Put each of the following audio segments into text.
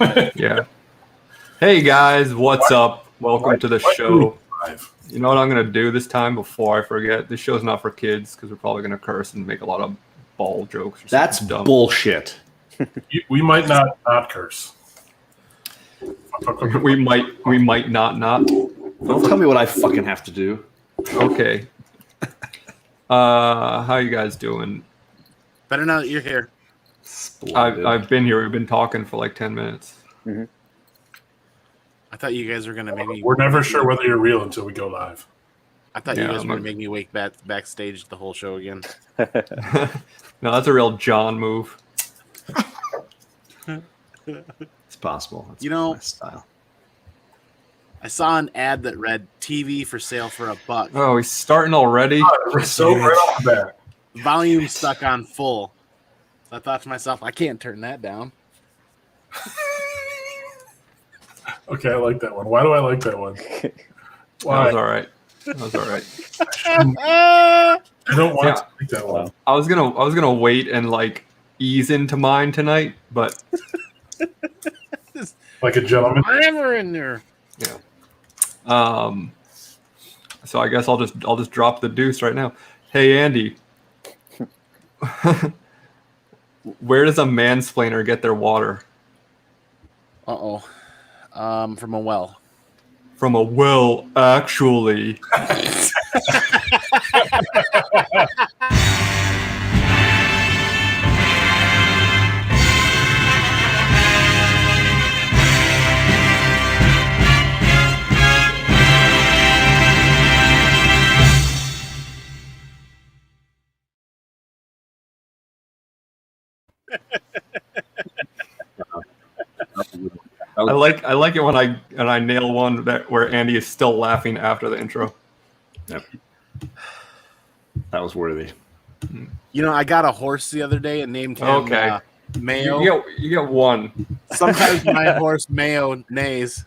Yeah. Hey guys, what's up? Welcome to the show. You know what I'm gonna do this time before I forget? This show's not for kids because we're probably gonna curse and make a lot of ball jokes. Or That's dumb. bullshit. We might not curse. We might not. Don't tell me what I fucking have to do. Okay. How you guys doing? Better now that you're here. I've been here. We've been talking for like 10 minutes. Mm-hmm. I thought you guys were gonna make me. We're never sure whether you're real until we go live. I thought you guys were gonna make me wake backstage the whole show again. No, that's a real John move. It's possible. That's my style. I saw an ad that read "TV for sale for $1." Oh, he's starting already. We're so right off the bat. Volume stuck on full. So I thought to myself, I can't turn that down. Okay, I like that one. Why do I like that one? Why? That was all right. I don't want to like that one. I was gonna wait and like ease into mine tonight, but like a gentleman. Forever in there. Yeah. So I guess I'll just drop the deuce right now. Hey Andy, where does a mansplainer get their water? From a well. From a well, actually. I like it when I nail one where Andy is still laughing after the intro. Yep. That was worthy. You know, I got a horse the other day and named him Mayo. You get one. Sometimes my horse Mayo neighs.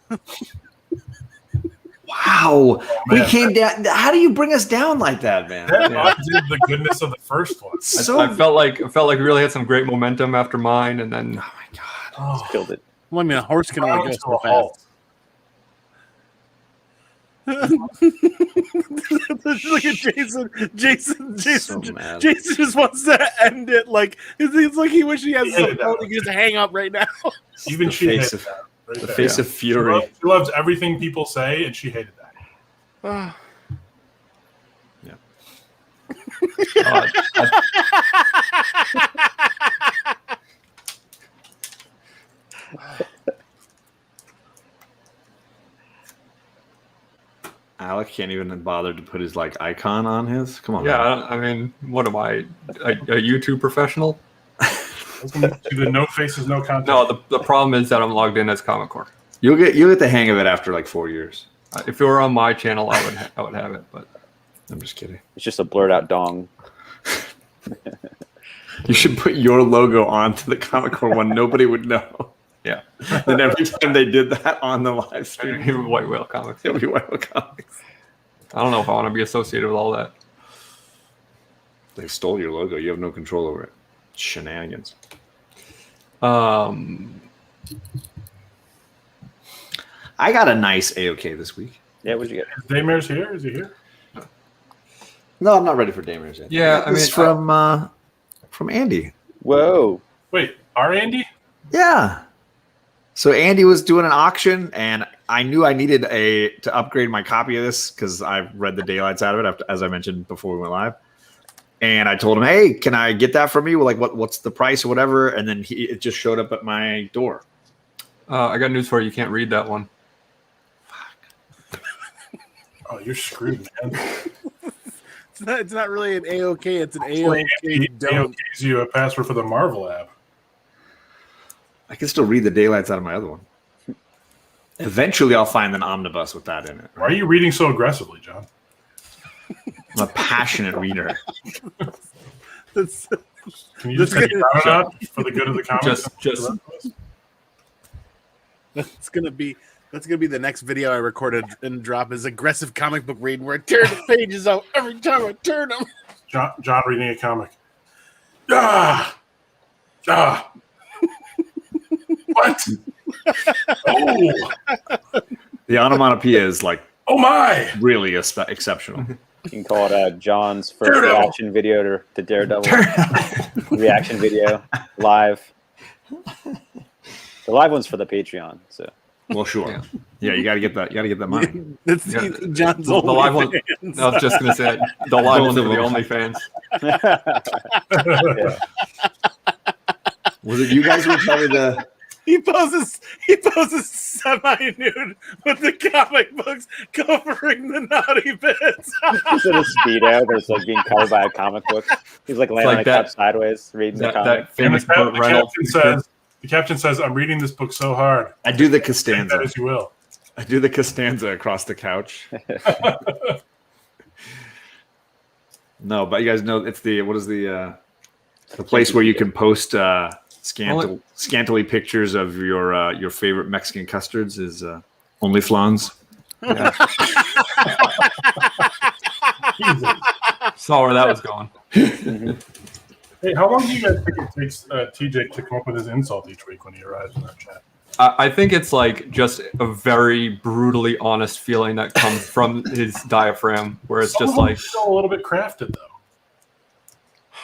Wow, we came down. How do you bring us down like that, man? That undid the goodness of the first one. I felt like we really had some great momentum after mine, and then oh my god, just killed it. Well, I mean, a horse can only go so fast. Look at Jason. Jason just wants to end it. Like it's like he wishes he has something he just hang up right now. Even she hated that. Right the face of fury. She loves everything people say, and she hated that. Yeah. Alec can't even bother to put his like icon on his. Come on. Yeah, I mean, what am I? A YouTube professional? The no faces, no content. No, the problem is that I'm logged in as Comic Core. You'll get the hang of it after like 4 years. If it were on my channel, I would have it, but I'm just kidding. It's just a blurred out dong. You should put your logo onto the Comic Core one. Nobody would know. Yeah. And every time they did that on the live stream, it would be White Whale Comics. It'll be White Whale Comics. I don't know if I want to be associated with all that. They stole your logo. You have no control over it. Shenanigans. I got a nice AOK this week. Yeah, what'd you get? Is Daymare's here? Is he here? No, I'm not ready for Daymare's yet. Yeah, I mean, it's from Andy. Whoa. Wait, our Andy? Yeah. So Andy was doing an auction, and I knew I needed to upgrade my copy of this because I've read the daylights out of it, as I mentioned before we went live. And I told him, "Hey, can I get that from you? Like, what's the price or whatever?" And then it just showed up at my door. I got news for you. You can't read that one. Fuck. Oh, you're screwed, man. It's not really an AOK. It's an AOK. AOK's you a password for the Marvel app. I can still read the daylights out of my other one. Eventually, I'll find an omnibus with that in it. Why are you reading so aggressively, John? I'm a passionate reader. Can you just take it down a notch for the good of the comics? That's gonna be the next video I recorded and drop is aggressive comic book reading where I tear the pages out every time I turn them. John reading a comic. Ah! Ah! What? Oh, The onomatopoeia is like oh my! really exceptional. You can call it John's first Daredevil. reaction video to Daredevil. Reaction video live. The live one's for the Patreon. So Well, sure. Yeah. Yeah, you gotta get that. You gotta get that money. That's Yeah, John's the live one. OnlyFans. I was just gonna say the live Both one's for of the them. OnlyFans. yeah. Was it you guys who told me the? He poses semi-nude with the comic books covering the naughty bits. He's in a speedo that's like being covered by a comic book. He's like laying like on a that- couch sideways, reading the That, comic. that famous the Burt Reynolds. caption says, "I'm reading this book so hard." I do the Take that Costanza. as you will. I do the Costanza across the couch. No, but you guys know it's the what is the place where you can post scantily pictures of your favorite Mexican custards is OnlyFlans. Yeah. Jesus. Saw where that was going. Hey, how long do you guys think it takes TJ to come up with his insult each week when he arrives in our chat? I think it's like just a very brutally honest feeling that comes from his diaphragm, where it's Some just of them like, feel a little bit crafted, though.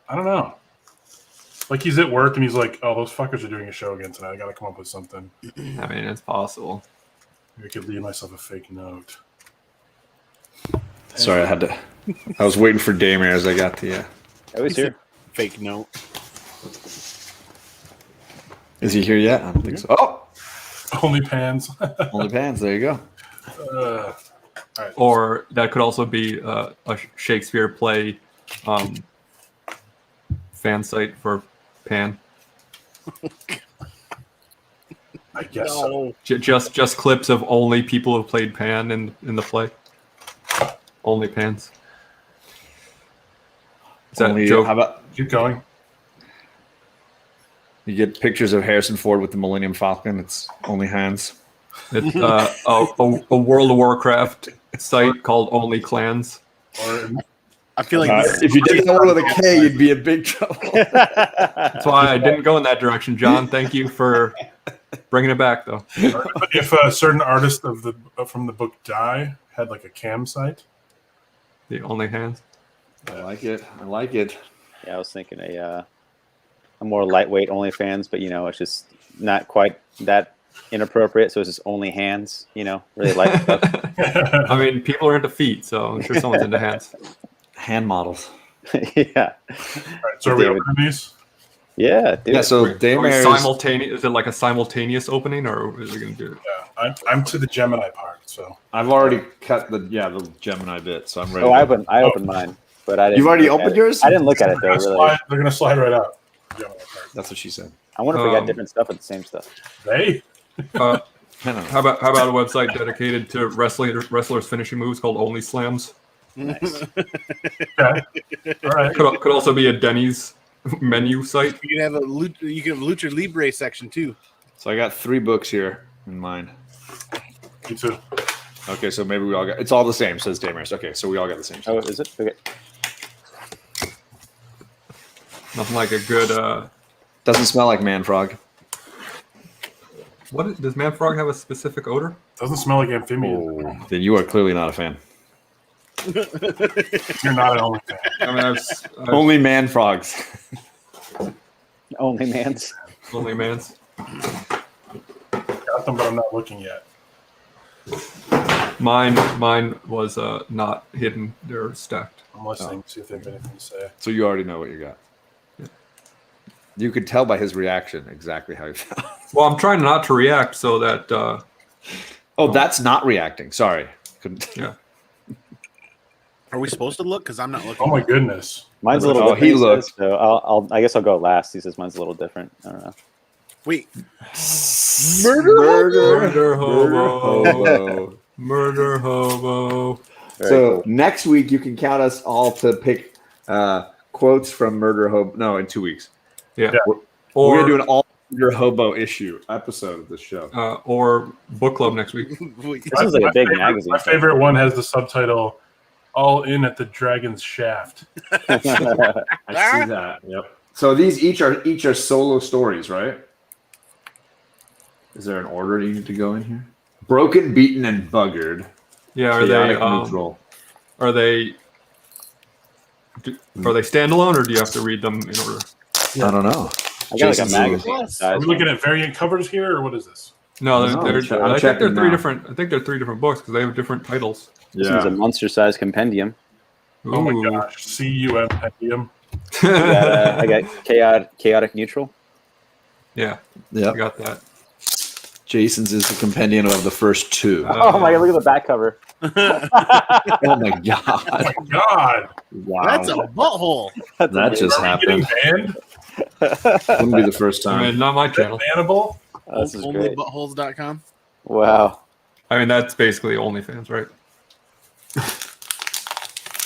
I don't know. Like he's at work and he's like, "Oh, those fuckers are doing a show again tonight. I got to come up with something. I mean, it's possible. Maybe I could leave myself a fake note." Sorry, I was waiting for Damir as I got the. I was here. Fake note. Is he here yet? I don't think so. Oh, Only pans. OnlyFans. There you go. All right. Or that could also be a Shakespeare play fan site for Pan. I guess so. No. Just clips of only people who played Pan in the play. Only Pans. Is that a joke? How about Keep going. you get pictures of Harrison Ford with the Millennium Falcon? It's only hands. It's a World of Warcraft site called Only Clans. Or I feel like this, If you did that one with a K, you'd be in big trouble. That's why I didn't go in that direction, John. Thank you for bringing it back, though. if a certain artist from the book Die had like a cam site. The Only Hands. I like it. I like it. Yeah, I was thinking a more lightweight OnlyFans, but it's just not quite that inappropriate. So it's just only hands. Really light stuff. I mean, people are into feet, so I'm sure someone's into hands. Hand models. Yeah, All right, so are we David. opening these? yeah, dude. Yeah, so Are we Damir is simultaneous? Is it like a simultaneous opening, or is it going to do it? Yeah, I'm to the Gemini part. So I've already cut the Gemini bit, so I'm ready. Oh, to- I opened mine, but I didn't. You've already look at opened it. yours? I didn't look at it though. they're gonna, Really, slide, they're gonna slide right out. Gemini part. That's what she said. I wonder if we got Um, different stuff with the same stuff. They? Uh, I don't know. how about a website dedicated to wrestlers finishing moves called Only Slams? Nice. Okay. All right. Could also be a Denny's menu site. you can have a Lucha Libre section too. So I got 3 books here in mine. Me too. Okay, so maybe we all got. It's all the same, says Damers. Okay, so we all got the same. Oh, is it? Okay. Nothing like a good. Doesn't smell like man frog. Does Man Frog have a specific odor? Doesn't smell like amphibian. Oh, then you are clearly not a fan. You're not an only fan. I mean, I've Only man frogs. Only man's. Only Man's. Got them, but I'm not looking yet. Mine was not hidden. They're stacked. I'm listening to see if they have anything to say. So you already know what you got. Yeah. You could tell by his reaction exactly how he felt. Well, I'm trying not to react so that Oh, that's not reacting. Sorry. Couldn't. yeah. Are we supposed to look? Because I'm not looking. Oh my goodness. Mine's a little Oh, different. he says, looked. So I guess I'll go last. He says mine's a little different. I don't know. Wait, Murder hobo. hobo. Murder hobo. Very So cool. next week you can count us all to pick quotes from Murder Hobo. No, in 2 weeks. Yeah. Yeah. We're Or gonna do an all Murder Hobo issue episode of the show. or book club next week. wait. This is like a big magazine. My favorite one has the subtitle "All in at the Dragon's Shaft." I see that. Yep. So these each are solo stories, right? Is there an order you need to go in here? Broken, beaten, and buggered. Yeah, are Chaotic they neutral. are they standalone, or do you have to read them in order? I don't know. I got like a Jason's magazine Are size. we looking at variant covers here, or what is this? No, No, they're, I'm they're, I think checking they're three now. different. I think they're three different books because they have different titles. This is a monster-sized compendium. Oh my Ooh. gosh, CUM Pentium. I got chaotic neutral. Yeah, Yep. I got that. Jason's is the compendium of the first two. Oh my god! Look at the back cover. Oh my Oh god! my god! Wow, That's a butthole. that just Are we getting happened. banned? Wouldn't be the first I time. mean, not my Is that channel. bannable? Oh, this is great. Onlybuttholes.com. Wow. I mean, that's basically OnlyFans, right?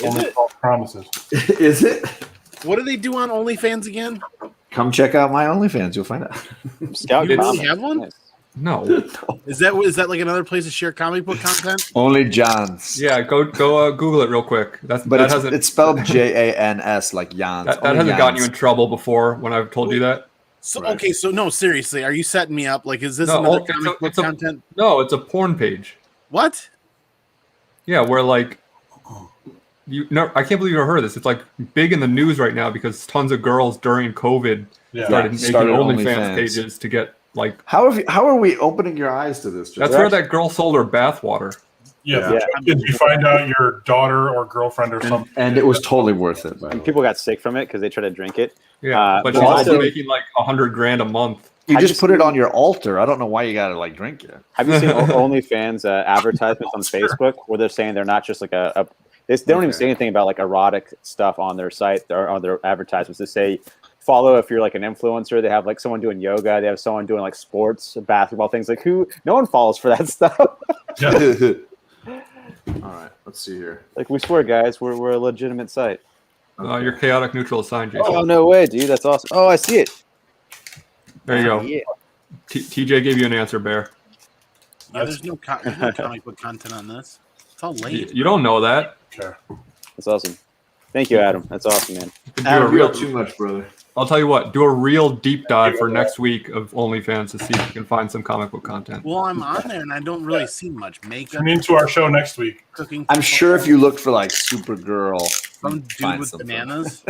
Only false promises. Is it? What do they do on OnlyFans again? Come check out my OnlyFans. You'll find out. Scout You Comics. really have one? Nice. No. Is that like another place to share comic book content? Only John's. Yeah, go Google it real quick. But that hasn't it's spelled Jans like Jans. that Only hasn't gotten you Jans. in trouble before when I've told you that. So Right. okay, so no, seriously, are you setting me up? Like, is this No, another it's a- comic book it's a- content? No, it's a porn page. What? Yeah, where like I can't believe you never heard of this. It's like big in the news right now because tons of girls during COVID Yeah. started making started OnlyFans OnlyFans. pages to get like. How are we opening your eyes to this? That's Justin? where that girl sold her bathwater. Yeah. Yeah. Did you find out your daughter or girlfriend or something? and it was totally worth it. By the And way. people got sick from it because they tried to drink it. Yeah, but but she's also also- making like $100,000 a month. You Have just you put it seen- on your altar. I don't know why you gotta like drink it. Have you seen OnlyFans advertisements on Facebook where they're saying they're not just like they don't even say anything about like erotic stuff on their site or on their advertisements. They say follow if you're like an influencer. They have like someone doing yoga. They have someone doing like sports, basketball things. Like no one follows for that stuff. Yeah. All right, let's see here. Like we swear, guys, we're a legitimate site. Your chaotic neutral is signed, Jason. Oh no way, dude! That's awesome. Oh, I see it. There you go. Yeah. TJ gave you an answer, Bear. Yeah, there's no comic book content on this. It's all late. You don't know that. Sure. That's awesome. Thank you, Adam. That's awesome, man. You could do a real. too much, brother. I'll tell you what. Do a real deep dive for next week of OnlyFans to see if you can find some comic book content. Well, I'm on there and I don't really see much makeup, Tune into our show next week. cooking. I'm sure if you looked for like Supergirl, some you'd dude find with something. bananas.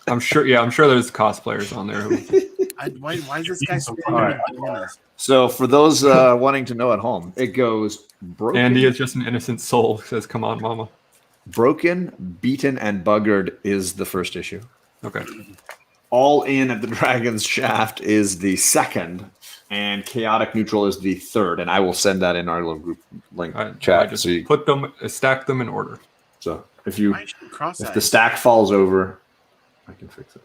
I'm sure. Yeah, I'm sure there's cosplayers on there. Why is this guy Some standing fire. with bananas? So for those wanting to know at home, it goes broken, Andy is just an innocent soul. Says, "Come on, mama." broken, beaten, and buggered is the first issue. Okay. All in at the Dragon's Shaft is the second, and Chaotic Neutral is the third. And I will send that in our little group link I chat. just So, you, put them, stack them in order. so if you Why is she cross-eyed? if the stack falls over, I can fix it.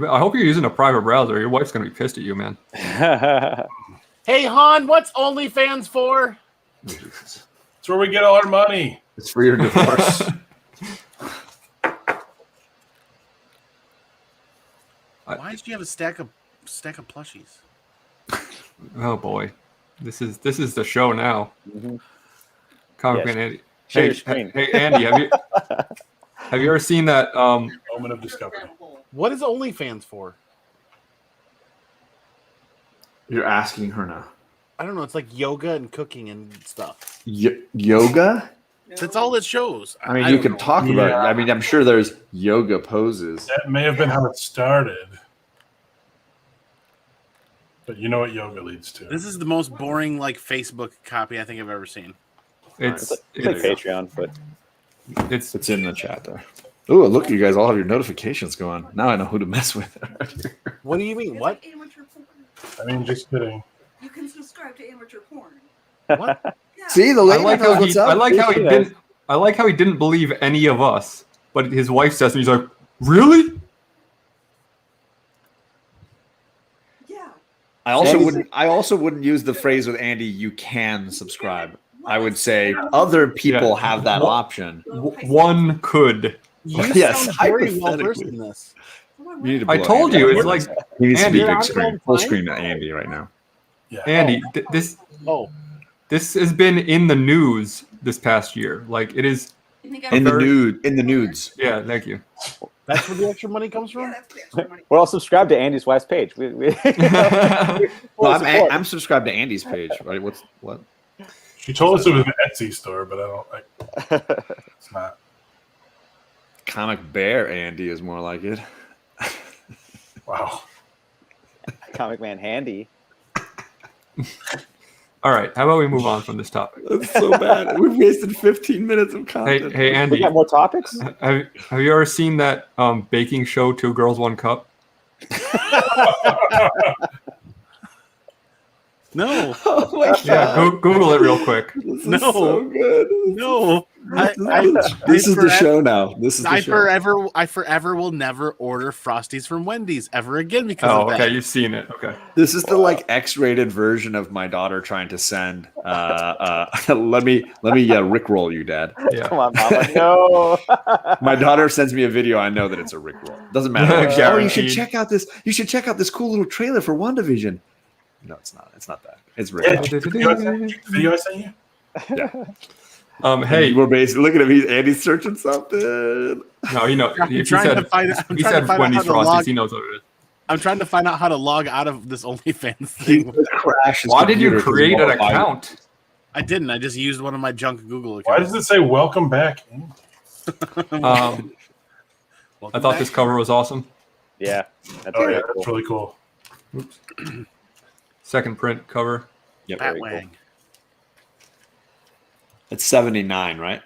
I hope you're using a private browser. Your wife's gonna be pissed at you, man. Hey Han, what's OnlyFans for? It's where we get all our money. It's for your divorce. Why does she have a stack of plushies? Oh boy, this is the show now. Mhm. Comic Yes. Man Andy. Share Hey, your screen. hey, Andy, have you ever seen that? Moment of discovery. What is OnlyFans for? You're asking her now. I don't know. It's like yoga and cooking and stuff. Yoga? That's all it shows. I mean, you don't can know. talk about it. Yeah. I mean, I'm sure there's yoga poses. That may have been how it started. But you know what yoga leads to. This is the most boring like Facebook copy I think I've ever seen. It's It's like it's Patreon, but it's It's in the chat there. Oh, look, you guys all have your notifications going. Now I know who to mess with. What do you mean? What? It's like amateur porn. I mean, just kidding. You can subscribe to amateur porn. What? Yeah. See, the I lady like knows how what's he up. I like how he Yeah. didn't I like how he didn't believe any of us, but his wife says and he's like, really? Yeah. I also Andy's- wouldn't. I also wouldn't use the phrase with Andy. You can subscribe. I would say other people Yeah. have that option. One could. You Yes, sound very well hypothetically. versed in this. You need to I blow told Andy you, up. it's like He needs to be Andy. big screen, You're full fine. screen to Andy right now. Yeah. Andy. Oh, This has been in the news this past year. Like it is. You think In the Very- nude, in the nudes. Yeah, thank you. That's where the extra money comes Yeah, from. that's the extra money. Well, subscribe to Andy's wife's page. Well, I'm subscribed to Andy's page. Right? What? She told us it was an Etsy store, but I don't like. It's not. Comic Bear Andy is more like it. Wow. Comic Man Handy. All right, how about we move on from this topic? That's so bad. We've wasted 15 minutes of Hey, content. hey, We Andy, got more topics? have you ever seen that baking show, Two Girls, One Cup? No, Oh my god. Yeah, Google it real quick. This is No. so good. no. This is the show now. This is the show. I forever will never order Frosties from Wendy's ever again because Oh, of that. okay, you've seen it. Okay. This is the like X-rated version of my daughter trying to send. Let me Rickroll you, Dad. Yeah. Come on, Mama. No. My daughter sends me a video. I know that it's a Rickroll. Doesn't matter. Oh, you should Guaranteed. check out this. You should check out this cool little trailer for WandaVision. No, it's not. It's not that. It's Yeah, Rickroll. video I sent you? Hey, We're basically look at him. Andy's searching something. no, you know, I'm if trying you to said, find out. I'm he trying to said find out Wendy's how to Frosties, log. he knows what it is. I'm trying to find out how to log out of this OnlyFans He thing. crashed his Why did you computer 'cause create an of all account? I didn't. I just used one of my junk Google Why accounts. does it say welcome back? I thought this cover was awesome. Yeah. That's Oh, very yeah, cool. that's really cool. Oops. Second print cover. Yep. very cool. Batwang. It's 79, right?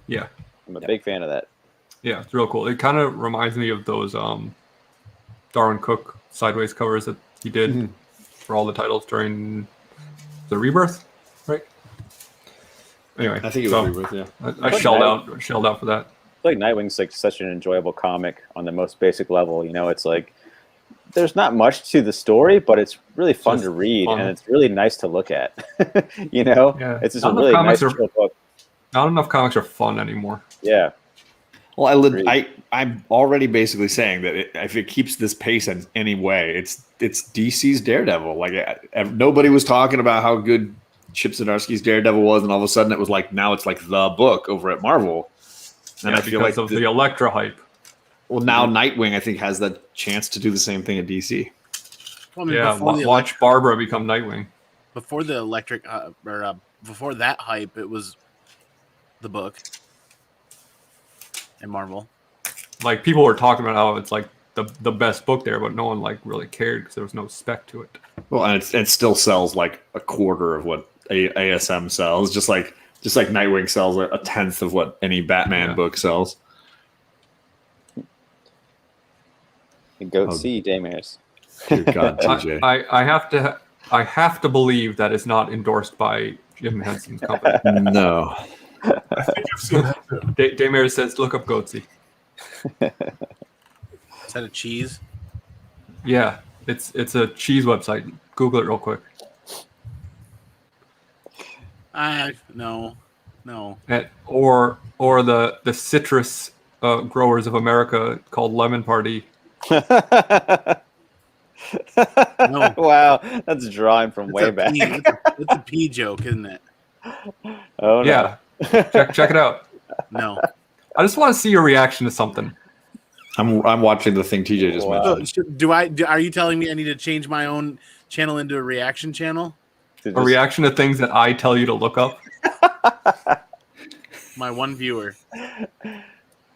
Yeah, I'm a big fan of that. yeah, it's real cool. It kind of reminds me of those Darwin Cook sideways covers that he did Mhm. for all the titles during the Rebirth, right? Anyway, I think it so was Rebirth, yeah. I shelled out for that. Like Nightwing's like such an enjoyable comic on the most basic level. You know, it's like there's not much to the story, but it's really fun Just to read fun. and it's really nice to look at. You know, Yeah. it's just Not a enough really comics nice are- chill book. Not enough comics are fun anymore. Yeah, Well, Agreed. I'm already basically saying that if it keeps this pace in any way, it's DC's Daredevil. Like nobody was talking about how good Chip Zdarsky's Daredevil was, and all of a sudden it was like now it's like the book over at Marvel. And Yeah, I feel because like of the Elektra hype. well now Nightwing I think has the chance to do the same thing at DC. Well, I mean, Yeah, before the watch Barbara become Nightwing. before the electric before that hype, it was the book and Marvel. Like people were talking about how it's like the best book there, but no one like really cared because there was no spec to it. Well, and it still sells like a quarter of what ASM sells, just like Nightwing sells a tenth of what any Batman Yeah. book sells. go Oh. see Damaris. Dear God, TJ. I have to believe that it's not endorsed by Jim Henson's company. No. I think I've seen that too. Daymare says, "Look up Goatsy." Is that a cheese? Yeah, it's a cheese website. Google it real quick. No. Or the citrus growers of America called Lemon Party. No. Wow, that's drawing from It's way a back. P, it's a P joke, isn't it? Oh no. Yeah, check it out. No. I just want to see your reaction to something. I'm watching the thing TJ just Wow. mentioned. So, are you telling me I need to change my own channel into a reaction channel? To A just- reaction to things that I tell you to look up. My one viewer.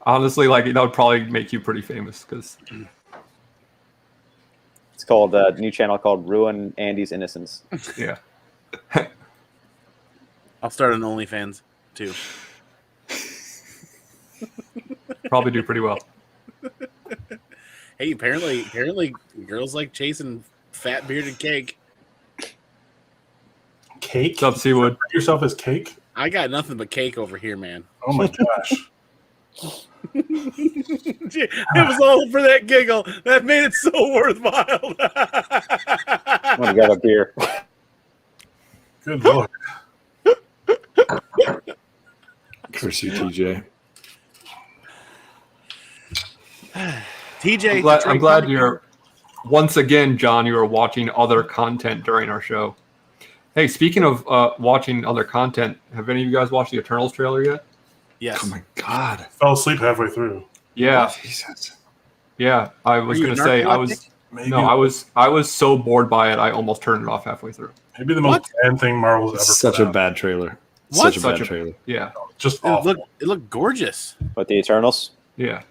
Honestly, like that would probably make you pretty famous because It's called a new channel called Ruin Andy's Innocence. yeah. I'll start an OnlyFans too. Probably do pretty well. Hey, apparently girls like chasing fat bearded cake. Cake? What's up, Seawood? Refer to yourself as cake? I got nothing but cake over here, man. Oh my gosh. It was all for that giggle. That made it so worthwhile. I'm gonna grab a beer. Good lord. Curse you, TJ. TJ, I'm glad you're once again, John. You are watching other content during our show. Hey, speaking of watching other content, have any of you guys watched the Eternals trailer yet? Yes. Oh my God. Fell asleep halfway through. Yeah, Jesus. yeah. I was Are you gonna say I narcoleptic? was Maybe, no, I was so bored by it I almost turned it off halfway through. maybe the most bad thing Marvel's ever Such put a out. bad trailer. What? Such a Such bad a- trailer. Yeah, Just It awful. looked gorgeous. But the Eternals. yeah.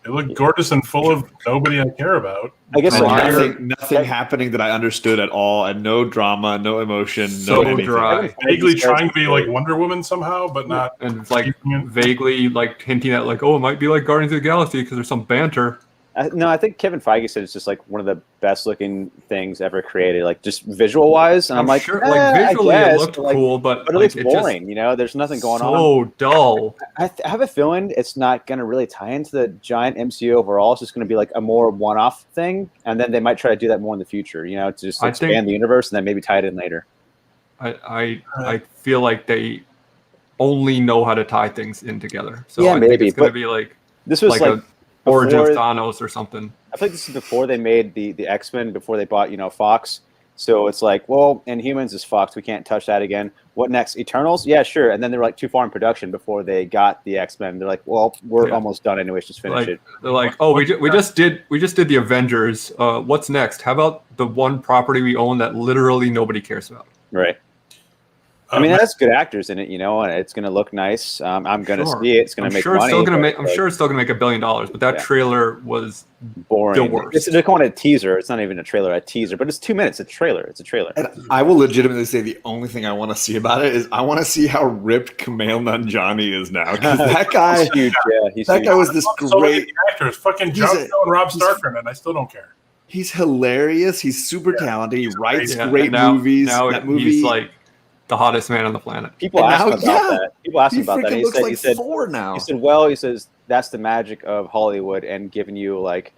It looked gorgeous and full of nobody I care about. I guess And Liar. nothing happening that I understood at all, and no drama, no emotion, So no anything. dry. Vaguely trying to be like Wonder Woman somehow, but not. And it's like keeping it. vaguely like hinting at like, oh, it might be like Guardians of the Galaxy because there's some banter. No, I think Kevin Feige said it's just like one of the best looking things ever created, like just visual wise. And I'm like, sure, eh, like visually I guess, it looked but, like, cool, but but it like, looks it just boring. You know, there's nothing going on. so dull. I have a feeling it's not going to really tie into the giant MCU overall. It's just going to be like a more one-off thing, and then they might try to do that more in the future. You know, to just I expand think- the universe and then maybe tie it in later. I feel like they only know how to tie things in together. So Yeah, I think maybe, it's gonna but be like This was like like a origin of before- Thanos or something. I feel like this is before they made the X-Men, before they bought, Fox. So it's like, well, Inhumans is Fox. We can't touch that again. What next? Eternals? Yeah, sure. And then they were like too far in production before they got the X-Men. They're like, well, we're Yeah. almost done anyways. Just finish Like it. they're like, oh, we just did the Avengers. What's next? How about the one property we own that literally nobody cares about? Right. I mean, that's good actors in it, and it's going to look nice. I'm going to Sure. see it. It's going I'm to make sure it's money. still gonna but, make. I'm like, sure it's still gonna make $1 billion. But that Yeah. trailer was boring. the worst. They're calling it a teaser. It's not even a trailer, a teaser, but it's 2 minutes. It's a trailer. It's a trailer. And I will legitimately say the only thing I want to see about it is I want to see how ripped Kumail Nanjiani is now. Because that guy, He's huge. Yeah, he's that huge. guy was this So many great. actors, fucking He's Jon a- Snow and Rob he's- Starker, and I still don't care. He's hilarious. He's super talented. He writes yeah, great and now, movies. Now that movie, he's like the hottest man on the planet. People And ask now- him about yeah. that. People ask he him about that. freaking He looks said, like he said, Thor now. he said, well, he says that's the magic of Hollywood and giving you like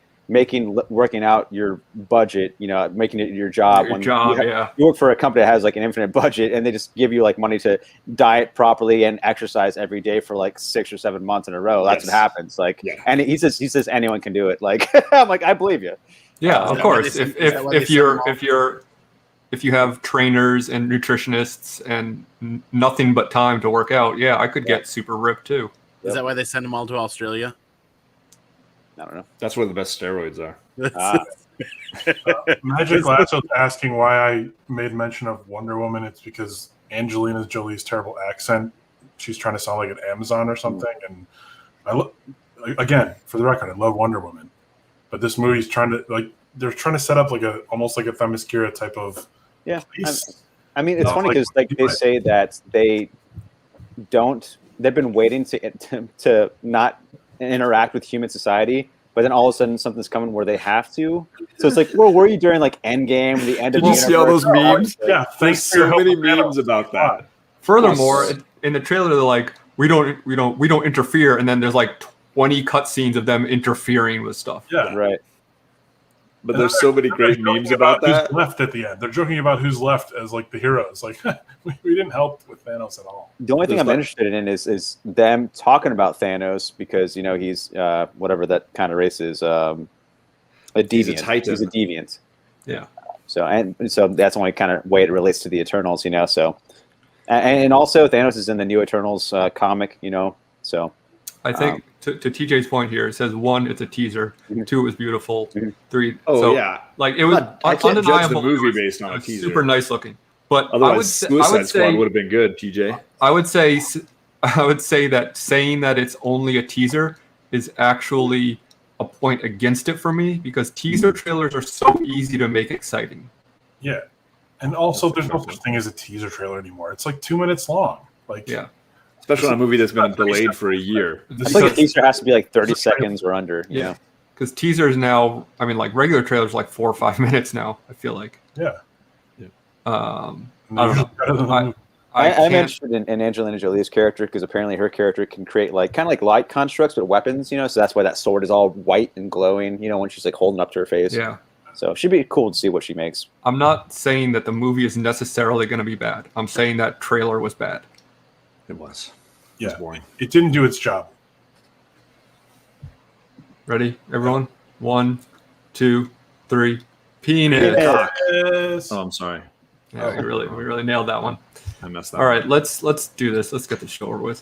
working out your budget. Making it your job. Your when job, you, yeah. you work for a company that has like an infinite budget, and they just give you like money to diet properly and exercise every day for like 6 or 7 months in a row. That's Yes. what happens. Like, Yeah. and he says anyone can do it. Like, I'm like, I believe you. Yeah, Is of that why course. they If send- is that why they if send you're them all? if you have trainers and nutritionists and nothing but time to work out, yeah, I could get super ripped too. Is that why they send them all to Australia? I don't know. That's where the best steroids are. Ah. Magic Lasso's asking why I made mention of Wonder Woman. It's because Angelina Jolie's terrible accent. She's trying to sound like an Amazon or something. And again, for the record, I love Wonder Woman, but this movie's trying to they're trying to set up almost like a Themyscira type of Yeah. place. I mean, it's No, funny like- because like they say that they don't. They've been waiting to not interact with human society, but then all of a sudden something's coming where they have to. So it's like, well, were you during like Endgame, the end of Did the you see all universe? those memes? Yeah, There's thanks for your so help many with Thanos. memes about that. Furthermore, Yes. in the trailer, they're like, we don't interfere, and then there's like 20 cutscenes of them interfering with stuff. Yeah. Right. But there's so many great They're memes joking about that. Who's left at the end? They're joking about who's left as like the heroes. Like we didn't help with Thanos at all. The only thing There's I'm like- interested in is them talking about Thanos because he's whatever that kind of race is, a deviant. He's a Titan. He's a deviant. Yeah. So that's the only kind of way it relates to the Eternals, So, and also Thanos is in the new Eternals comic, So I think to TJ's point here, it says 1, it's a teaser. Mhm. 2, it was beautiful. Mhm. 3, Oh so yeah, like it was I can't judge the undeniable. movie It was- based on it a was teaser. super nice looking. But Otherwise, Suicide I would Squad say would have been good. TJ. I would say that saying that it's only a teaser is actually a point against it for me because teaser trailers are so easy to make exciting. Yeah. And also there's no such thing as a teaser trailer anymore. It's like 2 minutes long. Like Yeah. Especially on a movie that's been delayed for a year. I feel like a teaser has to be like 30 It's a trailer. seconds or under. Yeah. Because teasers now, I mean, like regular trailers, are like 4 or 5 minutes now. I feel like. Yeah. Um, And I don't they're know. better than the I- movie. I I'm can't. interested in Angelina Jolie's character because apparently her character can create like kind of like light constructs but weapons, So that's why that sword is all white and glowing, when she's like holding up to her face. Yeah. So it'd be cool to see what she makes. I'm not saying that the movie is necessarily going to be bad. I'm saying that trailer was bad. It was. Yeah. boring. It didn't do its job. Ready, everyone? 1, 2, 3. Penis. Yeah. Yes. Oh, I'm sorry. Yeah, we really nailed that one. I messed that. All right, let's do this. Let's get the show over with.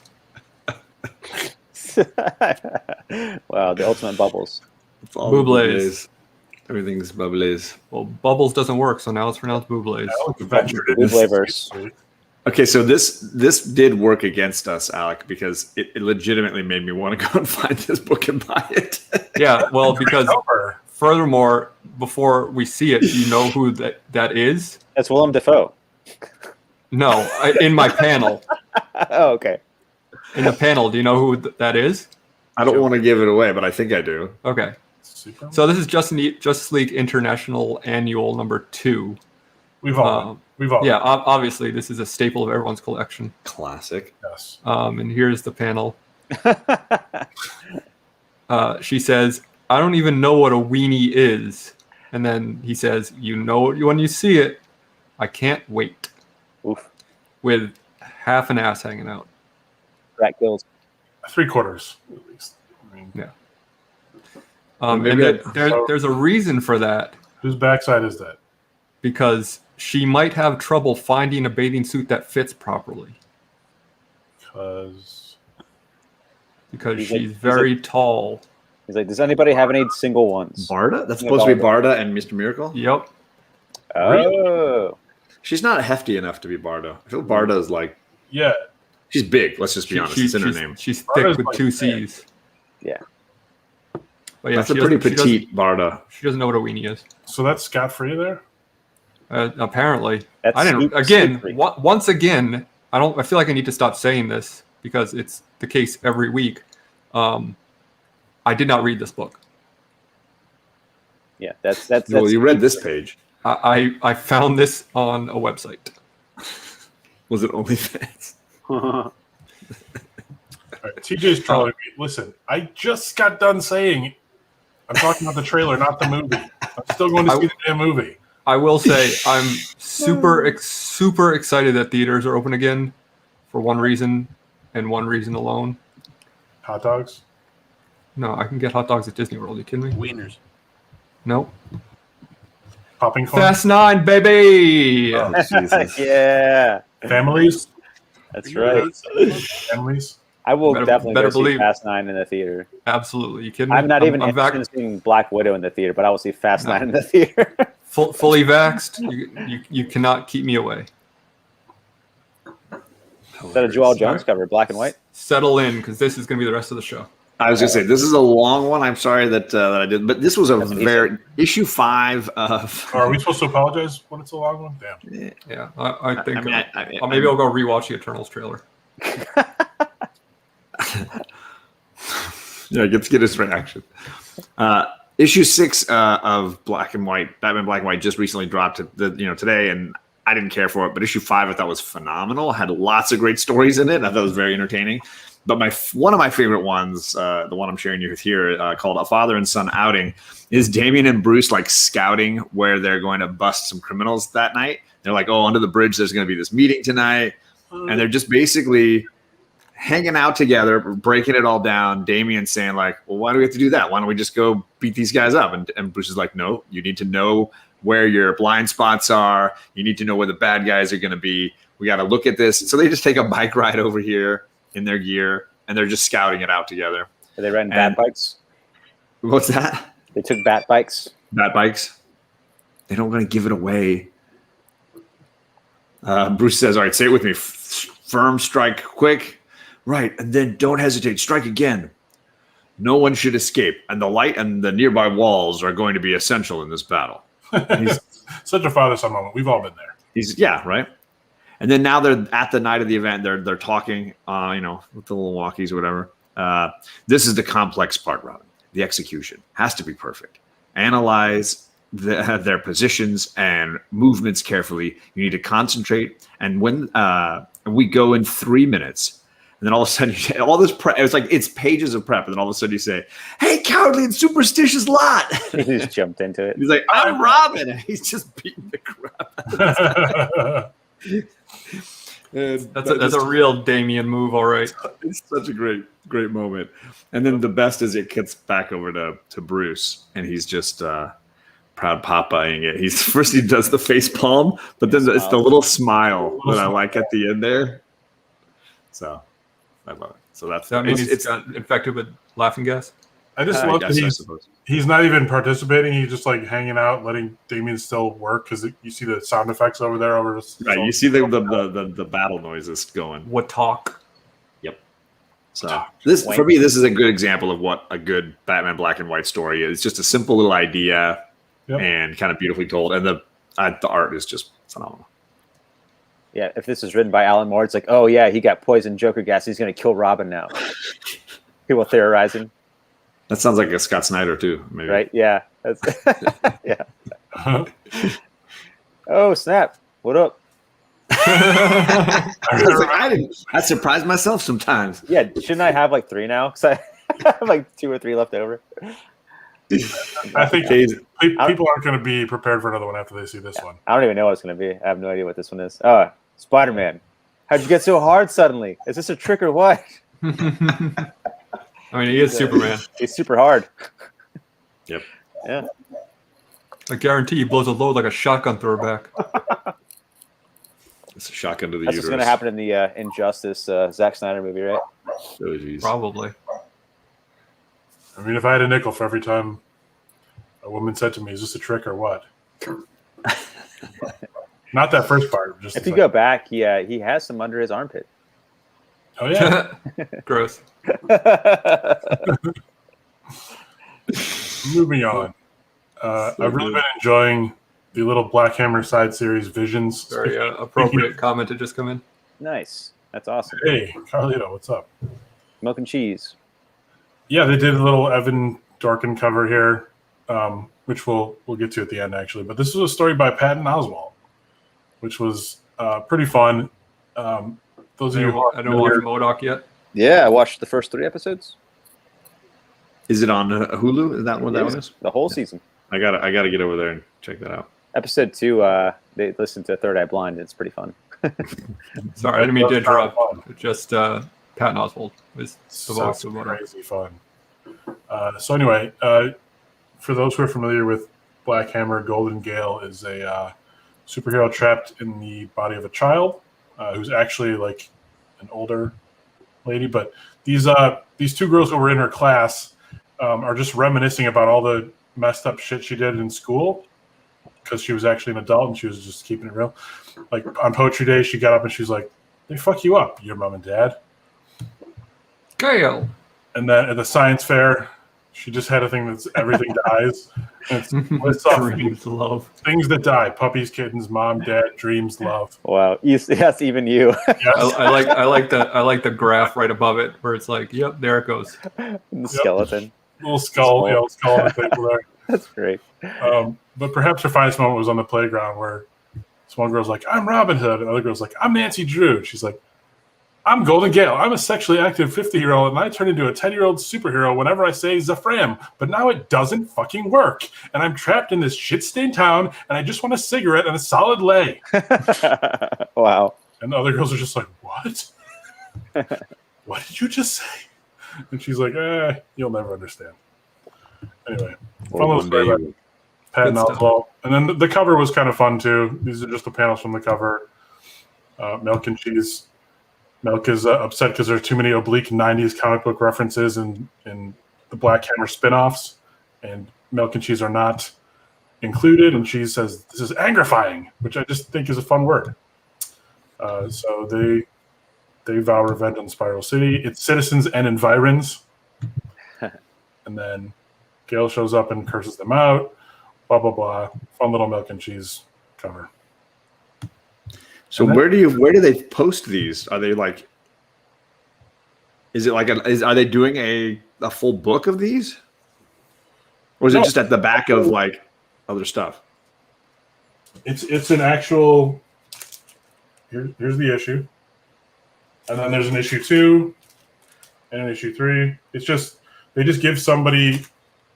Wow, the ultimate bubbles. It's all Bublés. Everything's bubbles. Well, Bubbles doesn't work, so now it's pronounced Bubbles. Alex ventured The into Bubléverse. Okay, so this did work against us, Alec, because it legitimately made me want to go and find this book and buy it. Yeah, well, because Over. furthermore, before we see it, you know who that is? That's Willem Dafoe. No, in my panel. Oh, okay. In the panel, do you know who that is? I don't want to give it away, but I think I do. Okay. Superman? So this is Justice League International Annual number 2. We've all Yeah, obviously this is a staple of everyone's collection. Classic. yes. And here's the panel. She says, "I don't even know what a weenie is," and then he says, "You know it when you see it. I can't wait." Oof. With half an ass hanging out. That kills. 3/4 at least. I mean, Yeah. Maybe And there's a reason for that, whose backside is that? because she might have trouble finding a bathing suit that fits properly Because because He's she's like- very tall. He's like, does anybody have any single ones? Barda? That's supposed to be Barda and Mr. Miracle? Yep. Oh. She's not hefty enough to be Barda. I feel Barda is like, yeah, she's big. Let's just be honest. It's in her name. She's Barda's thick with like 2 that. C's. Yeah. But yeah, That's a she pretty doesn't- petite Barda. She doesn't know what a weenie is. so that's scot free there. Apparently, That's I didn't. super Again, slippery. once again, I feel like I need to stop saying this because it's the case every week. I did not read this book. Yeah, that's Well, you read this page. I found this on a website. Was it OnlyFans? All right, TJ's trolling me. Listen, I just got done saying I'm talking about the trailer, not the movie. I'm still going to see the damn movie. I will say I'm super excited that theaters are open again for one reason and one reason alone. Hot dogs. No, I can get hot dogs at Disney World. Are you kidding me? Wieners. No. Popping corn. Fast 9, baby. Oh, Jesus. Yeah, Families. that's right. Families. I will Better definitely go see believe- Fast 9 in the theater. Absolutely. You kidding me? I'm not even I'm interested in seeing Black Widow in the theater, but I will see Fast 9 in the theater. fully vaxxed. You cannot keep me away. Is that a Joel Jones cover, black and white? Settle in, because this is going to be the rest of the show. I was going to say, this is a long one. I'm sorry that I did, but this was a That's what he very issue 5 of. Are we supposed to apologize when it's a long one? Damn. Yeah, I think. maybe I'll go rewatch the Eternals trailer. Yeah, get his reaction. Issue 6 of Black and White, Batman Black and White, just recently dropped today, and I didn't care for it. But issue 5 I thought was phenomenal. Had lots of great stories in it. I thought it was very entertaining. But one of my favorite ones, the one I'm sharing you with here, called "A Father and Son Outing," is Damian and Bruce like scouting where they're going to bust some criminals that night. They're like, "Oh, under the bridge, there's going to be this meeting tonight," and they're just basically hanging out together, breaking it all down. Damian saying like, "Well, why do we have to do that? Why don't we just go beat these guys up?" And Bruce is like, "No, you need to know where your blind spots are. You need to know where the bad guys are going to be. We got to look at this." So they just take a bike ride over here in their gear, and they're just scouting it out together. Are they riding And- bat bikes? What's that? They took bat bikes. Bat bikes. They don't want to give it away. Bruce says, "All right, say it with me. Firm, strike quick. Right, and then don't hesitate. Strike again. No one should escape, and the light and the nearby walls are going to be essential in this battle." He's, Such a father-son moment. We've all been there. right. And then now they're at the night of the event. They're talking, with the little walkies or whatever. This is the complex part, Robin. The execution has to be perfect. Analyze their positions and movements carefully. You need to concentrate. And when we go in 3 minutes, and then all of a sudden, all this prep, it's pages of prep. And then all of a sudden you say, "Hey, cowardly and superstitious lot." He just jumped into it. He's like, "I'm Robin." And he's just beating the crap. That's a real Damien move, all right. It's such a great moment. And then the best is it gets back over to Bruce, and he's just proud Papaing it. He does the face palm, but then it's the little smile that I like at the end there. So I love it. So that's Does that mean he's got infected with laughing gas? I just I love guess, that I he's suppose. he's not even participating. He's just like hanging out, letting Damien still work because you see the sound effects over there. Right, you see the battle noises going. What talk? So this for me, this is a good example of what a good Batman Black and White story is. It's just a simple little idea and kind of beautifully told, and the art is just phenomenal. Yeah, if this is written by Alan Moore, it's like, oh yeah, he got poison Joker gas. He's going to kill Robin now. People theorizing. That sounds like a Scott Snyder too, maybe. Right? Yeah. That's yeah. Oh snap! What up? I surprise myself sometimes. Yeah, shouldn't I have like 3 now? Because I have like 2 or 3 left over. I think people aren't going to be prepared for another one after they see this one. I don't even know what it's going to be. I have no idea what this one is. Oh, Spider-Man. How'd you get so hard suddenly? Is this a trick or what? I mean, he is Superman. He's super hard. Yep. Yeah. I guarantee he blows a load like a shotgun throwback. It's a shotgun to the That's uterus. what's going to happen in the Injustice Zack Snyder movie, right? Oh, geez. Probably. I mean, if I had a nickel for every time a woman said to me, "Is this a trick or what?" Not that first part. Just If you go back, he has some under his armpit. Oh yeah. Gross. Moving on. I've really been enjoying the little Black Hammer side series Visions. Very appropriate comment to just come in. Nice. That's awesome. Hey, Carlito, what's up? Milk and cheese. Yeah, they did a little Evan Dorkin cover here, which we'll get to at the end actually. But this was a story by Patton Oswalt, which was pretty fun. Those of you who I don't watch MODOK yet. Yeah, I watched the first 3 episodes. Is it on Hulu? Is that what that one is? The whole season. I gotta get over there and check that out. Episode 2, they listened to Third Eye Blind. It's pretty fun. Sorry, I didn't mean to interrupt. Just Patton Oswalt is the voice Sounds of MODOK. crazy fun. So anyway, for those who are familiar with Black Hammer, Golden Gale is a superhero trapped in the body of a child who's actually like an older lady. But these 2 girls who were in her class are just reminiscing about all the messed up shit she did in school because she was actually an adult and she was just keeping it real. Like on Poetry Day, she got up and she's like, "They fuck you up, your mom and dad." Gale. And then at the science fair, she just had a thing that's everything dies. And it's lists off Dreams, love. things that die: puppies, kittens, mom, dad, dreams, love. Wow. Yes, even you. Yes. I like the graph right above it where it's like, yep, there it goes. The skeleton. Little skull, skull on the table there. That's great. But perhaps her finest moment was on the playground where this one girl's like, "I'm Robin Hood," and the other girl's like, "I'm Nancy Drew." She's like, "I'm Golden Gale. I'm a sexually active 50-year-old, and I turn into a 10-year-old superhero whenever I say Zafram. But now it doesn't fucking work, and I'm trapped in this shit-stained town, and I just want a cigarette and a solid lay." Wow. And the other girls are just like, "What? What did you just say?" And she's like, "You'll never understand." Anyway, fun little story about Patton Good stuff. Oswalt. And then the cover was kind of fun too. These are just the panels from the cover. Milk and cheese. Milk is upset because there are too many oblique 90s comic book references in the Black Hammer spin-offs, and Milk and cheese are not included. And she says, "This is angrifying," which I just think is a fun word. So they vow revenge on Spiral City. Its citizens and environs. And then Gale shows up and curses them out. Blah, blah, blah. Fun little Milk and cheese cover. So where do they post these? Are they like? Is it like are they doing a full book of these, or is it just at the back of like other stuff? It's an actual. Here's the issue, and then there's an issue 2, and an issue 3. It's just they just give somebody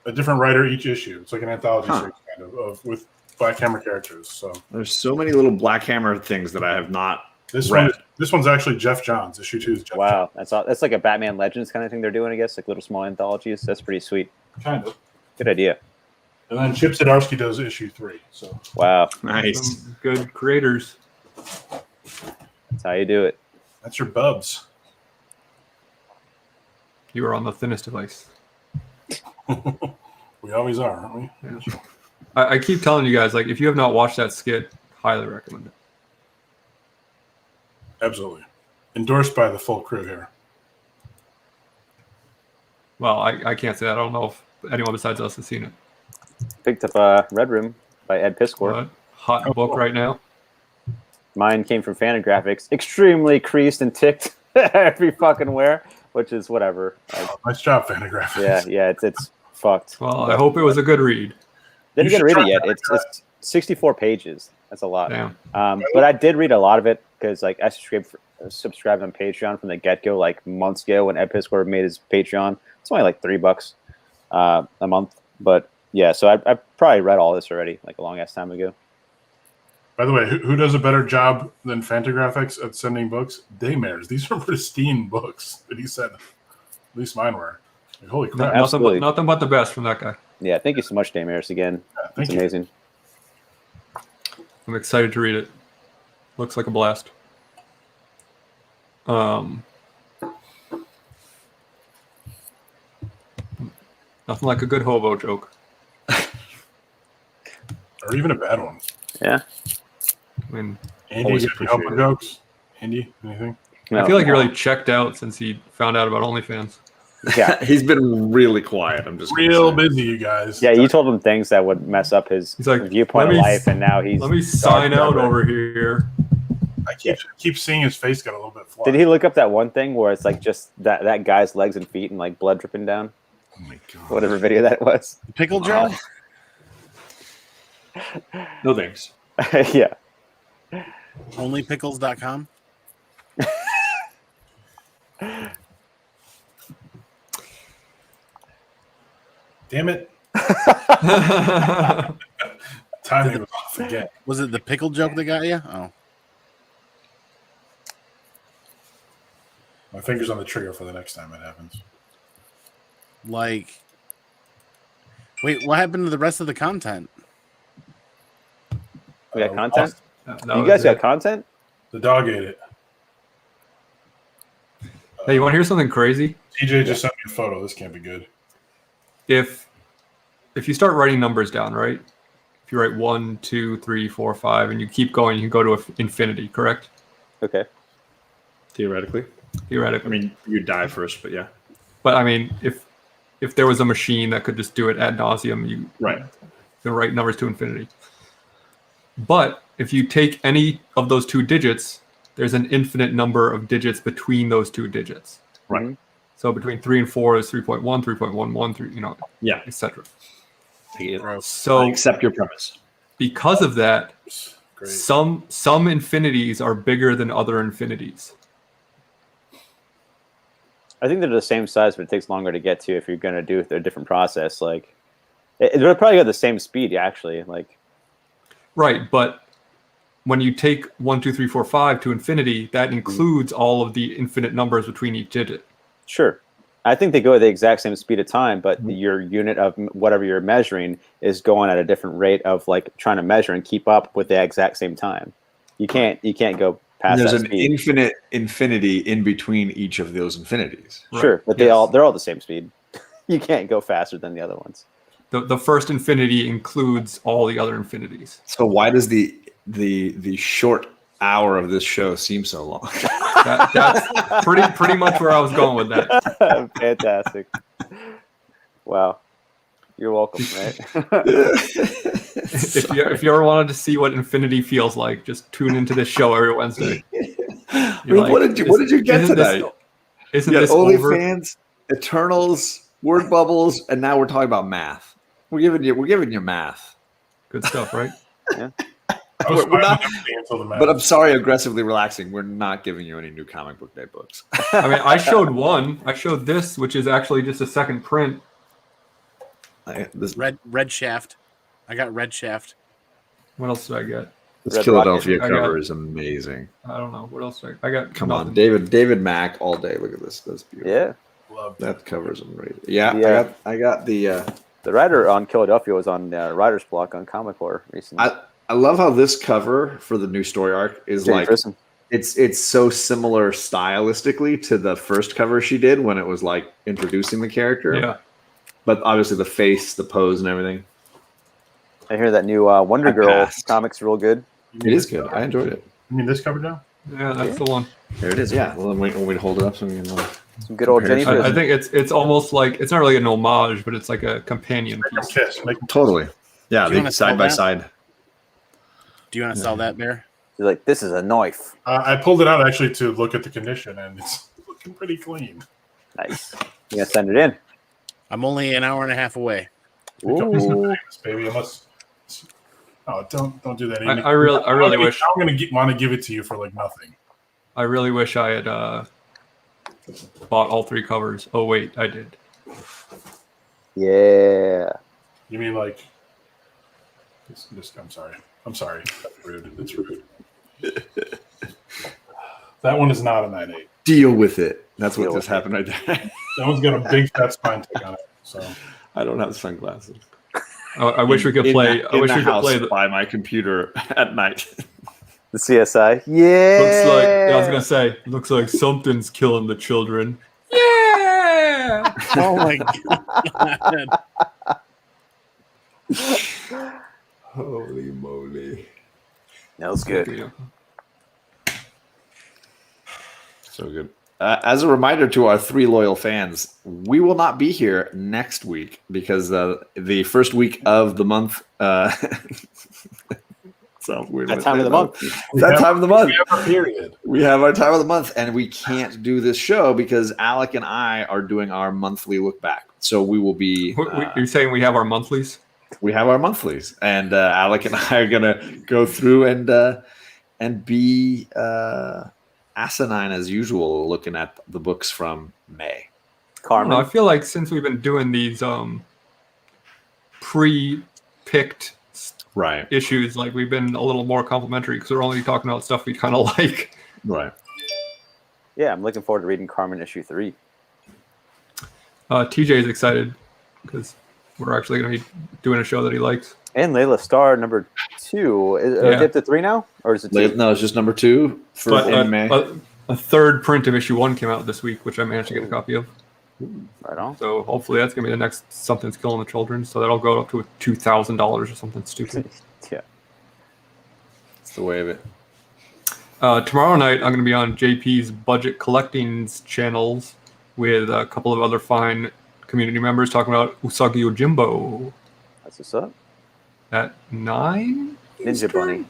a different writer each issue. It's like an anthology series kind of with Black Hammer characters. So There's so many little Black Hammer things that I have not this read. this one's actually Jeff Johns. Issue 2 is Jeff. Wow. That's like a Batman Legends kind of thing they're doing, I guess, like little small anthologies. That's pretty sweet. Johns, kind of. Good idea. And then Chip Zdarsky does issue 3. So Wow. Nice. Some good creators. That's how you do it. that's your bubs. You are on the thinnest of ice. We always are, aren't we? Yeah. I keep telling you guys, like, if you have not watched that skit, highly recommend it. Absolutely. Endorsed by the full crew here. Well, I can't say that. I don't know if anyone besides us has seen it. Picked up Red Room by Ed Piskor. But hot book right now. Mine came from Fantagraphics. Extremely creased and ticked every fucking where, which is whatever. Nice job, Fantagraphics. Yeah, it's fucked. Well, I hope it was a good read. Didn't You get to should read it try yet. It's 64 pages. That's a lot. Damn. But I did read a lot of it because like I subscribed on Patreon from the get-go like months ago when Ed Piskor made his Patreon. It's only like $3 a month. But yeah, so I probably read all this already like a long ass time ago. By the way, who does a better job than Fantagraphics at sending books? Daymares. These are pristine books that he sent. At least mine were. Like, holy crap. Absolutely. Nothing but the best from that guy. Yeah, thank you so much, Damaris, again. Yeah, It's thank you. amazing. I'm excited to read it. Looks like a blast. Nothing like a good hobo joke. Or even a bad one. Yeah. I mean, Andy, Always you have any help with appreciate jokes? Andy, anything? I feel like he really checked out since he found out about OnlyFans. Yeah. He's been really quiet. I'm just gonna Real say. busy, you guys. Yeah, you told him things that would mess up his He's like, viewpoint "Let of me life, and now he's. Let me sign out dark. over here. I keep seeing his face get a little bit flushed. Did he look up that one thing where it's like just that guy's legs and feet and like blood dripping down? Oh my god. Whatever video that was. Pickle Joe? No thanks. Yeah. Onlypickles.com? Damn it. Timing was off again. Was it the pickle joke that got you? Oh. My finger's on the trigger for the next time it happens. Like, wait, what happened to the rest of the content? We got content? That You was guys got it. content? The dog ate it. Hey, you want to hear something crazy? TJ just sent me a photo. This can't be good. If you start writing numbers down, right? If you write 1, 2, 3, 4, 5, and you keep going, you can go to infinity, correct? Okay. Theoretically. Theoretically. I mean, you die first, but yeah. But I mean, if there was a machine that could just do it ad nauseum, you Right. can write numbers to infinity. But if you take any of those two digits, there's an infinite number of digits between those two digits. Right. So between 3 and 4 is 3.1, 3.11, 3, Yeah. etc. Gross. So I accept your premise. because of that, Great. some infinities are bigger than other infinities. I think they're the same size, but it takes longer to get to if you're going to do a different process. Like, they're probably got the same speed, actually. Like, Right, but when you take 1, 2, 3, 4, 5 to infinity, that includes all of the infinite numbers between each digit. sure. I think they go at the exact same speed of time, but your unit of whatever you're measuring is going at a different rate of like trying to measure and keep up with the exact same time. You can't go past There's that an speed. infinite infinity in between each of those infinities. Sure, but Yes. they're all the same speed. You can't go faster than the other ones. The first infinity includes all the other infinities. So why does the short hour of this show seem so long? That's pretty much where I was going with that. Fantastic. Wow. You're welcome, right? If you ever wanted to see what infinity feels like, just tune into this show every Wednesday. I mean, what did you get isn't tonight? Isn't You got this over? OnlyFans, Eternals, word bubbles, and now we're talking about math. We're giving you math. Good stuff, right? I was We're not- fine with everything until the match. But I'm sorry, aggressively relaxing. We're not giving you any new comic book day books. I mean, I showed one. I showed this, which is actually just a second print. This Red Shaft. I got Red Shaft. What else did I get? Red Philadelphia Rocket. I got- cover is amazing. I don't know. What else did I got? Come nothing. on, David Mack all day. Look at this. That's beautiful. Yeah. Love That cover is amazing. Yeah, Yeah. I got the. The writer on Philadelphia was on Writer's Block on Comic Core recently. I love how this cover for the new story arc is James like Grissom. It's so similar stylistically to the first cover she did when it was like introducing the character. Yeah. But obviously the face, the pose, and everything. I hear that new Wonder I Girl passed. comic's real good. It is good. I enjoyed it. You mean this cover now? Yeah, that's the one. There it is. Yeah. Well, then wait to hold it up so we can. Some good old Jenny Comparison. Fist. I think it's almost like it's not really an homage, but it's like a companion Make 'em piece. kiss. Make 'em kiss. Totally. Yeah. Do you They wanna side sell by that? side. Do you want to sell that, Bear? She's like, this is a knife. I pulled it out actually to look at the condition, and it's looking pretty clean. Nice. You gonna send it in? I'm only an hour and a half away. Pick up these Ooh. things, baby. Unless, oh, don't do that. Amy. I really wish I'm gonna want to give it to you for like nothing. I really wish I had bought all 3 covers. Oh wait, I did. Yeah. You mean like? I'm sorry. I'm sorry. That's rude. It's rude. That one is not a 9.8. Deal with it. That's what Deal just with happened right there. That one's got a big fat spine tick on it. So I don't have sunglasses. I wish we could In play. the- I in wish the we could house play. The, by my computer at night. The CSI. Yeah. looks like I was gonna say. Looks like something's killing the children. Yeah. Oh my god. Holy moly! That was good. So good. As a reminder to our 3 loyal fans, we will not be here next week because the first week of the month. Sounds weird. That time of the month. That time of the month. we have a period. We have our time of the month, and we can't do this show because Alec and I are doing our monthly look back. So we will be. You're saying we have our monthlies? We have our monthlies, and Alec and I are gonna go through and be asinine as usual, looking at the books from May. I don't know, Carmen. I feel like since we've been doing these pre-picked Right, issues, like we've been a little more complimentary because we're only talking about stuff we kind of like. right. Yeah, I'm looking forward to reading Carmen issue 3. TJ is excited because we're actually going to be doing a show that he likes. And Layla Starr number 2. Are Yeah. they up to 3 now? Or is it 2? No, it's just number 2 for But in May. a third print of issue 1 came out this week, which I managed to get a copy of. Right on. So hopefully that's going to be the next Something's Killing the Children. So that'll go up to $2,000 or something stupid. Yeah. It's the way of it. Tomorrow night, I'm going to be on JP's Budget Collecting's channels with a couple of other fine community members talking about Usagi Yojimbo That's what's up. at 9? Ninja Bunny.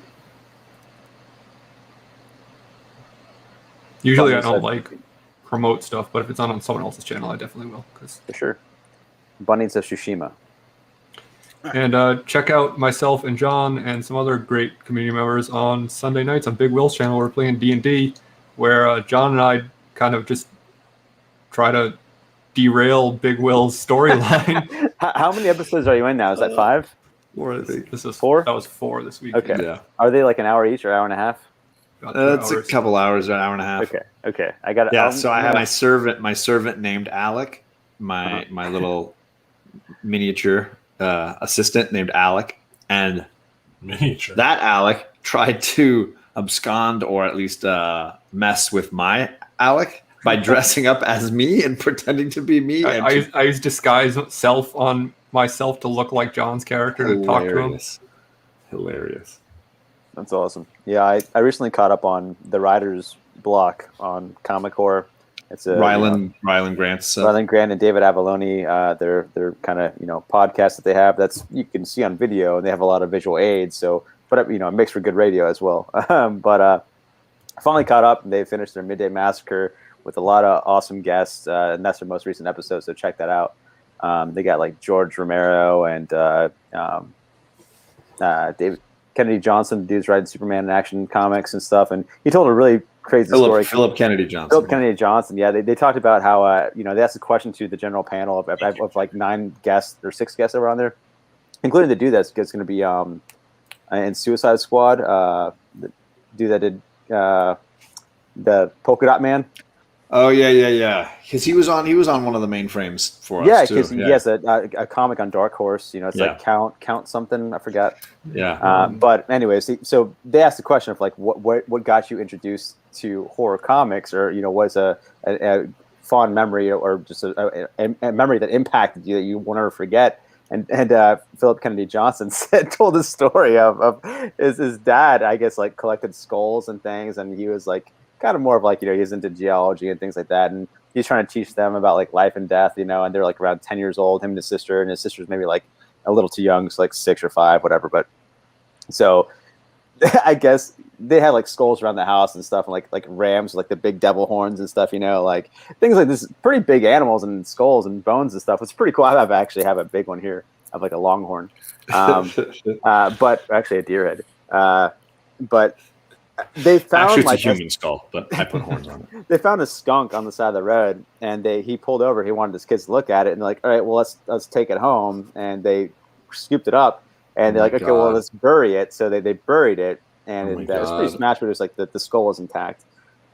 Usually I Bunny don't said- like promote stuff, but if it's on someone else's channel, I definitely will. For sure. Bunnies of Tsushima. And check out myself and John and some other great community members on Sunday nights on Big Will's channel. We're playing D&D, where John and I kind of just try to derail Big Will's storyline. How many episodes are you in now? Is that 5? Or I think. This is 4? That was 4 this week. Okay. Yeah. Are they like an hour each or hour and a half? About 2 It's a hours. couple hours, an hour and a half. Okay. Okay. I got it. Yeah, so I have my servant named Alec, my little miniature assistant named Alec, and Miniature. that Alec tried to abscond or at least mess with my Alec by dressing up as me and pretending to be me. And I used disguise self on myself to look like John's character to talk to him. Hilarious. That's awesome. Yeah, I recently caught up on the writer's block on Comic Core. It's a Ryland Grant's Ryland Grant and David Avalone. Their kind of podcast that they have that's you can see on video, and they have a lot of visual aids. So, but it makes for good radio as well. But I finally caught up, and they finished their Midday Massacre with a lot of awesome guests, and that's their most recent episode. So check that out. They got like George Romero and David Kennedy Johnson, the dude's writing Superman in Action comics and stuff, and he told a really crazy story. Philip Kennedy Johnson. Philip Kennedy Johnson, yeah, they talked about how they asked a question to the general panel of like 9 guests or 6 guests that were on there, including the dude that's going to be in Suicide Squad, the dude that did the Polka Dot Man. Oh yeah. Because he was on one of the mainframes for us. Yeah, too. because he has a comic on Dark Horse. You know, it's Yeah. like count something. I forgot. Yeah. But anyways, so they asked the question of like, what got you introduced to horror comics, or was a fond memory or just a memory that impacted you that you will never forget. And Philip Kennedy Johnson told the story of his dad, I guess, like collected skulls and things, and he was like kind of more of like he's into geology and things like that, and he's trying to teach them about like life and death, and they're like around 10 years old, him and his sister's maybe like a little too young, so like 6 or 5, whatever. But so I guess they had like skulls around the house and stuff, and like rams, like the big devil horns and stuff, like things like this, pretty big animals and skulls and bones and stuff. It's pretty cool. I actually have a big one here. I have like a longhorn, but actually a deer head. But they found actually, it's like a human skull, but I put horns on it. They found a skunk on the side of the road, and he pulled over. He wanted his kids to look at it, and they're like, all right, well, let's take it home. And they scooped it up, and they're like, okay, well, let's bury it. So they buried it, and it was pretty smashed, but it was like the skull was intact.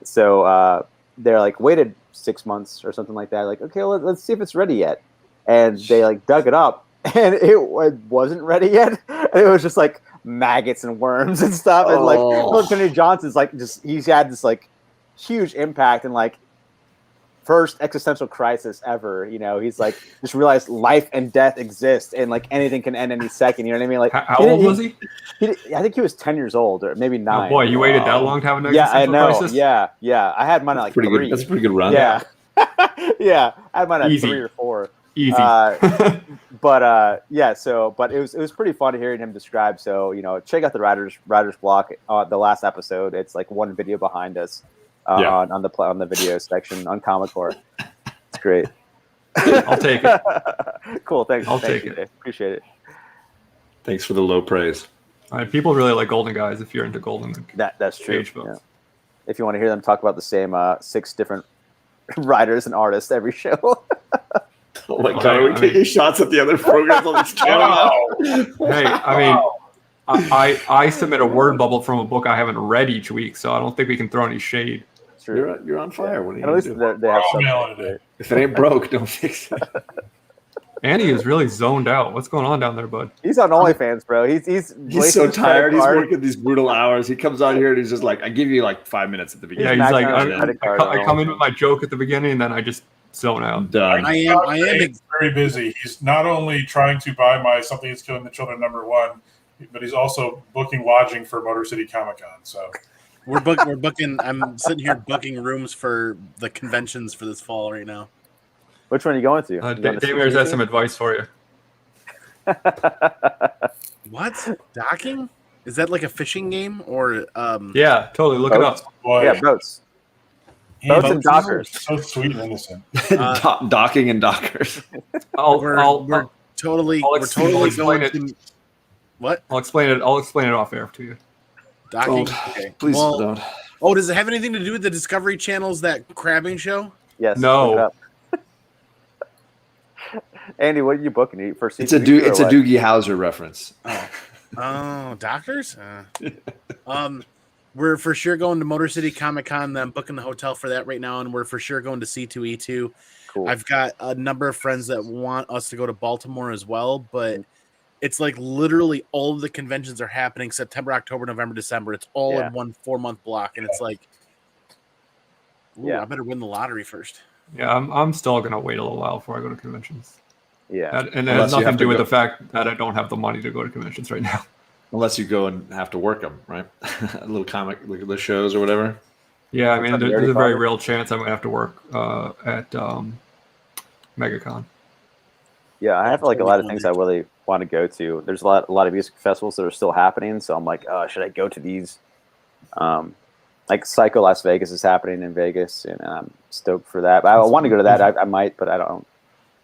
So they're like waited 6 months or something like that. Like, okay, well, let's see if it's ready yet. And they like dug it up, and it wasn't ready yet. And it was just like maggots and worms and stuff. And like Philip Kennedy Johnson's like he's had this like huge impact and like first existential crisis ever. He's like just realized life and death exist, and like anything can end any second. You know what I mean? Like how old was he? I think he was 10 years old, or maybe 9. Oh boy, you waited that long to have an Yeah, I existential know. crisis? Yeah. I had mine at like Pretty 3. good. That's a pretty good run. Yeah. Yeah. I had mine at Easy. 3 or 4. Easy. But it was pretty fun hearing him describe. So check out the writers block the last episode. It's like one video behind us on the video section on Comic Core. It's great. I'll take it. Cool. Thanks. I'll Thank take you, it. Dave. Appreciate it. Thanks for the low praise. All right, people really like Golden Guys if you're into Golden. That's true. Page books. Yeah. If you want to hear them talk about the same 6 different writers and artists every show. Oh my god, are we taking shots at the other programs on this channel now? Hey, I mean, I submit a word bubble from a book I haven't read each week, so I don't think we can throw any shade. True. You're on fire. What are you And at least gonna do? they have We're all something. mailing it in. If it ain't broke, don't fix it. Andy is really zoned out. What's going on down there, bud? He's on OnlyFans, bro. He's He's so tired. He's working these brutal hours. He comes on here and he's just like, I give you like 5 minutes at the Yeah, beginning. he's like, maxing out his credit card I come in on with my joke at the beginning, and then I just zone out. Done. I am He's very busy. He's not only trying to buy my Something Is Killing the Children #1, but he's also booking lodging for Motor City Comic Con. So We're booking. I'm sitting here booking rooms for the conventions for this fall right now. Which one are you going to? You going to Damer's has CCC? some advice for you. What? Docking? Is that like a fishing game or Yeah, totally. Look it Boats? up. boy, Yeah, boats. Boats and dockers. so sweet and innocent. Docking and dockers. we're totally I'll we're explain totally going it. to what? I'll explain it off air to you. Docking? Don't. Okay. Please Well, don't. oh, does it have anything to do with the Discovery Channel's that crabbing show? Yes. No. look it up. Andy, what are you booking for? It's a Doogie Howser reference. Oh, doctors? We're for sure going to Motor City Comic Con. I'm booking the hotel for that right now, and we're for sure going to C2E2. Cool. I've got a number of friends that want us to go to Baltimore as well, but it's like literally all of the conventions are happening September, October, November, December. It's all in one 4-month block, and it's like, ooh, Yeah. I better win the lottery first. Yeah, I'm still gonna wait a little while before I go to conventions. Yeah. And it Unless has you nothing have to to do with go- the fact that I don't have the money to go to conventions right now. Unless you go and have to work them, right? A little comic, look at the shows or whatever. Yeah, I mean, What's up, there's Nerdy a very Father? real chance I might have to work at MegaCon. Yeah, I have like a lot of things I really want to go to. There's a lot of music festivals that are still happening, so I'm like, oh, should I go to these? Like Psycho Las Vegas is happening in Vegas, and I'm stoked for that. But I want to go to that. I might, but I don't.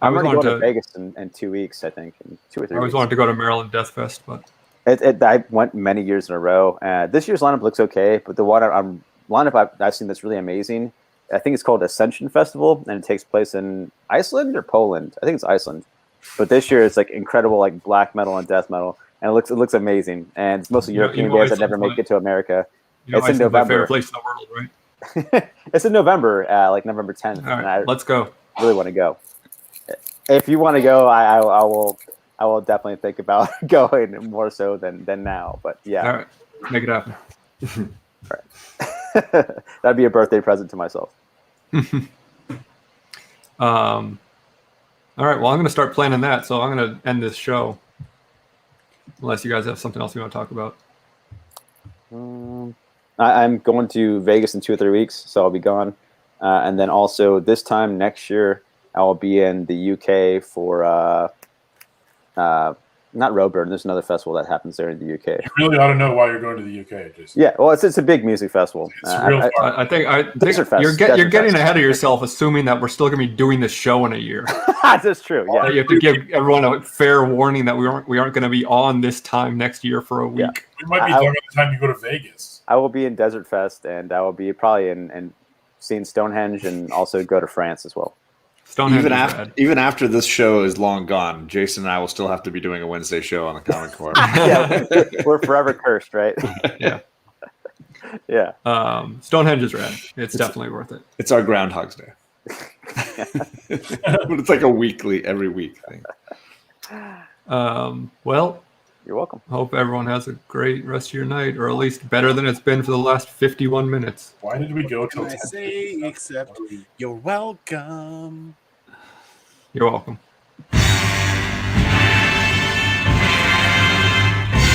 I'm always already going to wanted Vegas in 2 weeks, I think, in 2 or 3 I always weeks. wanted to go to Maryland Death Fest, but I went many years in a row. This year's lineup looks okay, but the one lineup I've seen that's really amazing, I think it's called Ascension Festival, and it takes place in Iceland or Poland. I think it's Iceland. But this year it's like incredible, like black metal and death metal, and it looks amazing. And it's mostly You know- European you know bands that Iceland's never make like- it to America. you know, It's in Iceland's my November. favorite place in the world, right? It's in November, like November 10th, All and right, I let's go. really want to go. If you want to go, I will definitely think about going more so than now. But yeah, All right, make it happen. that'd be a birthday present to myself. All right, well, I'm going to start planning that, so I'm going to end this show. Unless you guys have something else you want to talk about. I'm going to Vegas in 2 or 3 weeks, so I'll be gone. And then also this time next year, I will be in the UK for not Roadburn. There's another festival that happens there in the UK. You really ought to know why you're going to the UK. Just Yeah, well, it's a big music festival. It's real far. I think Desert Fest, you're Desert getting Fest. ahead of yourself, assuming that we're still going to be doing this show in a year. That's true. Yeah. You have to give everyone a fair warning that we aren't going to be on this time next year for a week. Yeah. We might be done by the time you go to Vegas. I will be in Desert Fest, and I will be probably in seeing Stonehenge, and also go to France as well. Stonehenge Even is after rad. even after this show is long gone, Jason and I will still have to be doing a Wednesday show on the Comic Corps. Yeah, we're forever cursed, right? Yeah. Yeah. Stonehenge is rad. It's definitely worth it. It's our Groundhog's Day. But it's like a weekly, every week thing. Well, You're welcome. hope everyone has a great rest of your night, or at least better than it's been for the last 51 minutes. Why did we go till Can I 10? say except you're welcome? You're welcome.